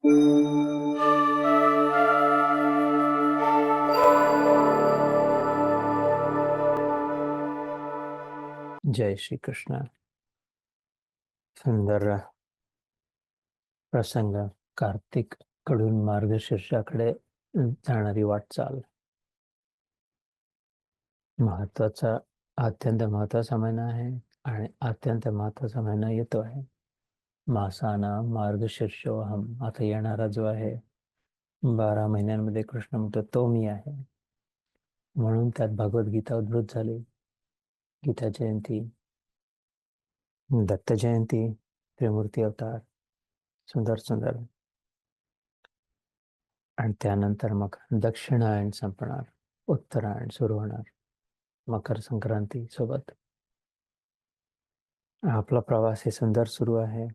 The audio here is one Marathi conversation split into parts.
जय श्री कृष्ण. सुंदर प्रसंग. कार्तिक कडून मार्गशीर्षाकडे जाणारी वाटचाल. महत्वाचा, अत्यंत महत्वाचा महिना आहे आणि अत्यंत महत्वाचा महिना येतो आहे. मासाना मार्गशीर्षोहम. आता येणारा जो आहे 12 महिन्यांमध्ये कृष्ण म्हणतो तो मी आहे. म्हणून त्यात भगवद्गीता उद्भूत झाली. गीता जयंती, दत्त जयंती, त्रिमूर्ती अवतार, सुंदर सुंदर. आणि त्यानंतर मग दक्षिणायन संपणार, उत्तरायण सुरू होणार, मकर संक्रांती सोबत. आपला प्रवास हे सुंदर सुरू आहे.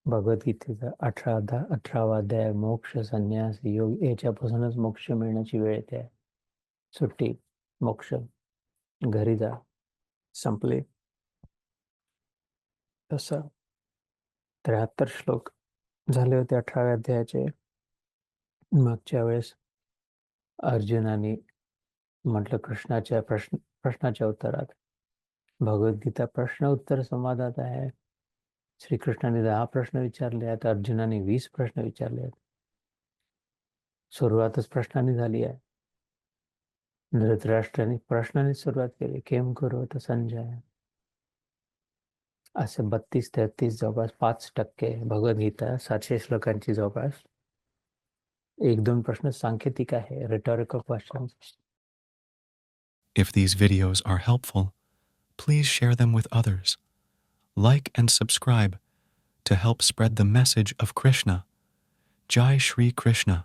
भगवद्गीतेचा 18वा अध्याय मोक्ष संन्यास योग, याच्यापासूनच मोक्ष मिळण्याची वेळ येते आहे. सुट्टी, मोक्ष, घरी जा, संपले. तसं 73 श्लोक झाले होते 18व्या अध्यायाचे. मागच्या वेळेस अर्जुनाने म्हटलं कृष्णाच्या प्रश्नाच्या उत्तरात. भगवद्गीता प्रश्न उत्तर संवादात आहे. श्रीकृष्णाने 10 प्रश्न विचारले आहेत, अर्जुनाने 20 प्रश्न विचारले आहेत. सुरुवातच प्रश्नाने झाली आहे. धृतराष्ट्राने प्रश्नाने सुरुवात केली, केम कुरुत संजय. असे 32-33 जवळपास 5% भगवद्गीता 700 श्लोकांची जवळपास 1-2 प्रश्न सांकेतिक आहे, रिटॉरिकल questions. If these videos are helpful, please share them with others. Like and subscribe to help spread the message of Krishna. Jai Shri Krishna.